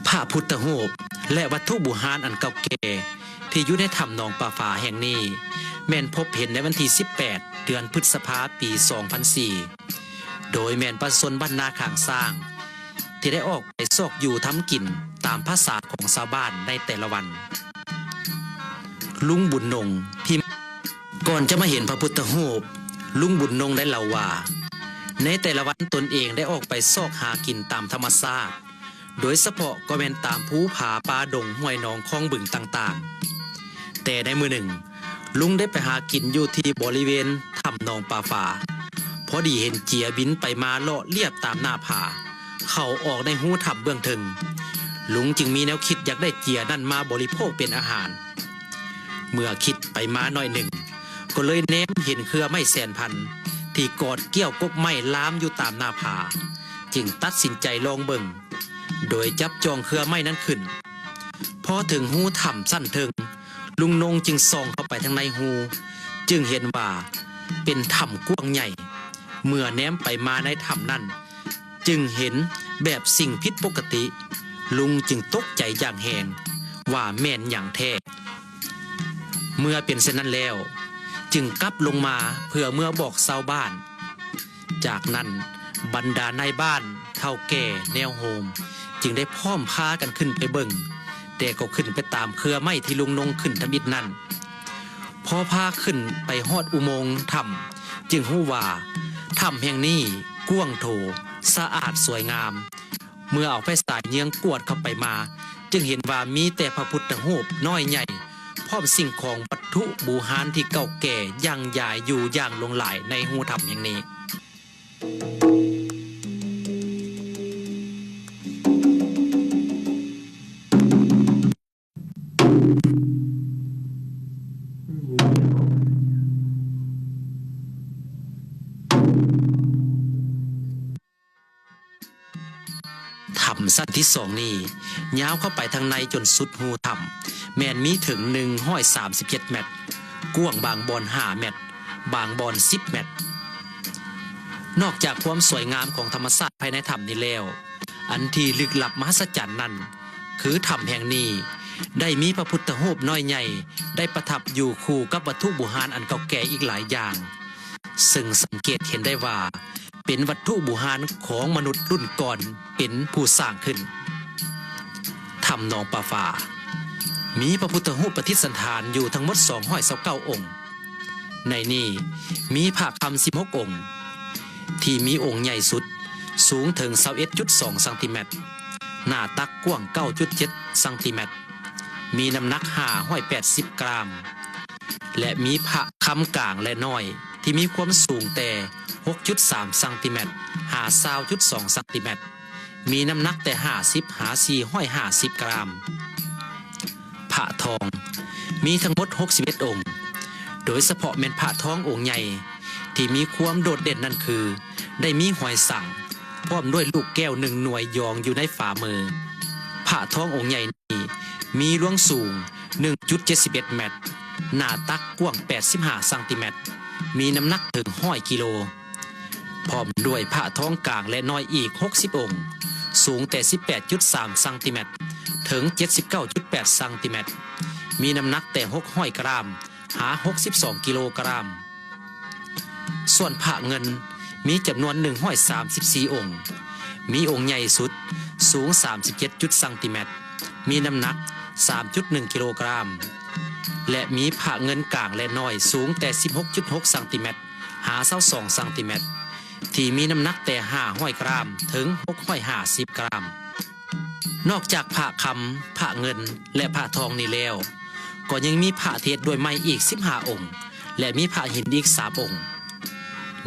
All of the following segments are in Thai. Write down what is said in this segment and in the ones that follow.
พระพุทธรูปและวัตถุโบราณอันเก่าแก่ที่อยู่ในถ้ำหนองปลาฝาแห่งนี้แม่นพบเห็นในวันที่18เดือนพฤษภาคมปี2004โดยแม่นประชาชนบ้านนาข้างสร้างที่ได้ออกไปซอกอยู่ทำกินตามภาษาของชาวบ้านในแต่ละวันลุงบุญนงพิมพ์ก่อนจะมาเห็นพระพุทธรูปลุงบุญนงได้เล่าว่าในแต่ละวันตนเองได้ออกไปซอกหากินตามธรรมชาติโดยเฉพาะก็แม่นตามภูผาป่าดงห้วยหนองคลองบึงต่างๆแต่ในมื้อหนึ่งลุงได้ไปหากินอยู่ที่บริเวณถ้ำหนองปลาฝาพอดีเห็นเจียบินไปมาเลาะเลียบตามหน้าผาเข้าออกในหูถ้ำเบื้องถึงลุงจึงมีแนวคิดอยากได้เจียนั่นมาบริโภคเป็นอาหารเมื่อคิดไปมาหน่อยหนึ่งก็เลยแนมเห็นเครือไม้แสนพันที่กอดเกี่ยวกกไม้ล้ามอยู่ตามหน้าผาจึงตัดสินใจลองเบิ่งโดยจับจองเครือไม้นั้นขึ้นพอถึงหูถ้ำสั้นเทิงลุงนงจึงส่องเข้าไปทางในหูจึงเห็นว่าเป็นถ้ำกว้างใหญ่เมื่อแนมไปมาในถ้ำนั้นจึงเห็นแบบสิ่งผิดปกติลุงจึงตกใจอย่างแหงว่าแม่นอย่างแท้เมื่อเป็นเช่นนั้นแล้วจึงกลับลงมาเพื่อเมื่อบอกชาวบ้านจากนั้นบรรดานายบ้านเฒ่าแก่แนวโฮมจึงได้พร้อมพากันขึ้นไปเบิ่งแต่ก็ขึ้นไปตามเครือไม้ที่ลุงนงขึ้นทำอิฐนั้นพอพาขึ้นไปฮอดอุโมงค์ถ้ำจึงรู้ว่าถ้ำแห่งนี้กว้างโถสะอาดสวยงามเมื่อเอาไฟฉายเยื้องกวดเข้าไปมาจึงเห็นว่ามีแต่พระพุทธรูปน้อยใหญ่พร้อมสิ่งของวัตถุโบราณที่เก่าแก่ยังใหญ่อยู่อย่างหลงหลายในหูถ้ำแห่งนี้ถ้ำสั้นที่2นี้ยาวเข้าไปทางในจนสุดหูถ้ำแม่นมีถึง137เมตรกว้างบางบอน5เมตรบางบอน10เมตรนอกจากความสวยงามของธรรมชาติภายในถ้ำนี้แล้วอันที่ลึกลับมหัศจรรย์นั้นคือถ้ำแห่งนี้ได้มีพระพุทธรูปน้อยใหญ่ได้ประทับอยู่คู่กับวัตถุโบราณอันเก่าแก่อีกหลายอย่างซึ่งสังเกตเห็นได้ว่าเป็นวัตถุโบราณของมนุษย์รุ่นก่อนเป็นผู้สร้างขึ้นถ้ำหนองปลาฝามีพระพุทธรูปประดิษฐานอยู่ทั้งหมด229องค์ในนี้มีพระคำ16องค์ที่มีองค์ใหญ่สุดสูงถึง21.2 ซนหน้าตักกว้าง 9.7 ซนมีน้ำหนัก580 กรัมและมีพระคำกลางและน้อยที่มีความสูงแต่ 6.3 ซนหา 20.2 ซนมีน้ำหนักแต่50หา450 กรัมพระทองมีทั้งหมด61องค์โดยเฉพาะเป็นพระทององค์ใหญ่ที่มีความโดดเด่นนั่นคือได้มีหอยสังพร้อมด้วยลูกแก้ว1หน่วยยองอยู่ในฝ่ามือพระทององค์ใหญ่นี้มีหลวงสูง 1.71 เมตรหน้าตักกว้าง85 ซนมีน้ำหนักถึง100 กิโลพร้อมด้วยพระทองกลางและน้อยอีก60องค์สูงแต่ 18.3 ซนถึง 79.8 ซนมีน้ำหนักแต่600 กรัมหา62 กิโลกรัมส่วนพระเงินมีจำนวน134องค์มีองค์ใหญ่สุดสูง 37 ซนมีน้ำหนัก 3.1 กิโลกรัมและมีพระเงินกลางและน้อยสูงแต่ 16.6 ซนหา22 ซนที่มีน้ำหนักแต่500 กรัมถึง650 กรัมนอกจากพระคำพระเงินและพระทองนี้แล้วก็ยังมีพระเทศด้วยไม้อีก15องค์และมีพระหินอีก3องค์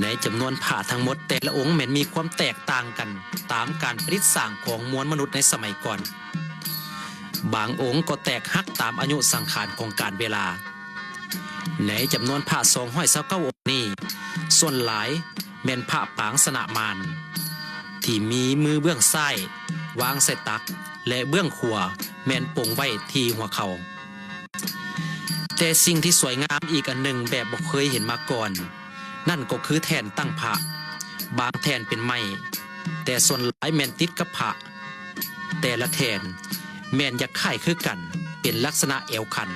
ในจำนวนพระทั้งหมดแต่ละองค์แม้นมีความแตกต่างกันตามการประดิษฐ์สร้างของมวลมนุษย์ในสมัยก่อนบางองค์ก็แตกหักตามอายุสังขารของกาลเวลาในจำนวนพระ229องค์นี้ส่วนหลายแม่นพระปางสนะมารที่มีมือเบื้องซ้ายวางใส่ตักและเบื้องขวาแม่นปงไว้ที่หัวเขาแต่สิ่งที่สวยงามอีกอันหนึ่งแบบบ่เคยเห็นมาก่อนนั่นก็คือแท่นตั้งพระบางแท่นเป็นไม้แต่ส่วนหลายแม่นติดกับพระ แต่ละแทนแม่นอยากค่ายคือกันเป็นลักษณะแอวขัน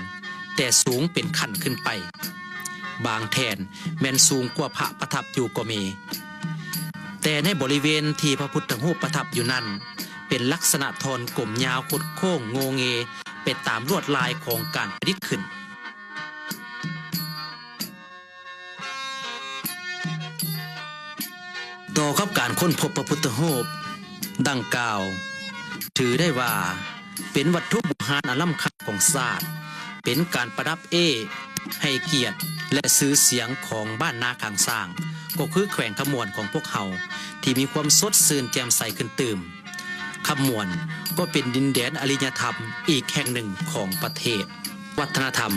แต่สูงเป็นขั้นขึ้นไปบางแทนแม่นสูงกว่าพระประทับอยู่ก็มีแต่ในบริเวณที่พระพุทธรูปประทับอยู่นั้นเป็นลักษณะทอนกลมยาวคดโค้งโงเงเป็นตามลวดลายของการประดิษฐ์ขึ้นต่อกับการค้นพบพระพุทธรูปดังกล่าวถือได้ว่าเป็นวัตถุโบราณอันล้ำค่าของศาสตร์เป็นการประดับให้เกียรติและซื้อเสียงของบ้านนาคางสร้างก็คือแขวงขมวนของพวกเขาที่มีความสดชื่นแจ่มใสขึ้นตื่มขมวนก็เป็นดินแดนอริยธรรมอีกแห่งหนึ่งของประเทศวัฒนธรรม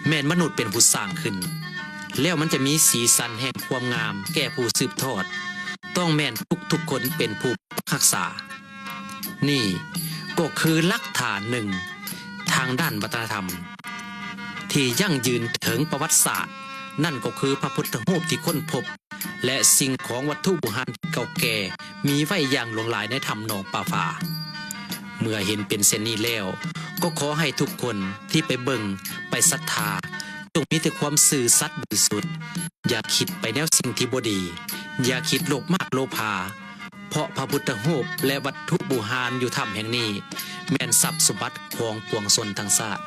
แม่นมนุษย์เป็นผู้สร้างขึ้นแล้วมันจะมีสีสันแห่งความงามแก่ผู้สืบทอดต้องแม่นทุกคนเป็นผู้รักษานี่ก็คือหลักฐานหนึ่งทางด้านวัฒนธรรมที่ยั่งยืนถึงประวัติศาสตร์นั่นก็คือพระพุทธรูปที่ค้นพบและสิ่งของวัตถุโบราณเก่าแก่มีไว้อย่างหลวงหลายในถ้ำหนองป่าฝาเมื่อเห็นเป็นเช่นนี้แล้วก็ขอให้ทุกคนที่ไปเบิ่งไปศรัทธาจงมีแต่ความซื่อสัตย์บริสุทธิ์อย่าคิดไปแนวสิ่งที่บ่ดีอย่าคิดโลภมากโลภาเพราะพระพุทธรูปและวัตถุโบราณอยู่ถ้ำแห่งนี้แม่นทรัพย์สมบัติของปวงชนทั้งชาติ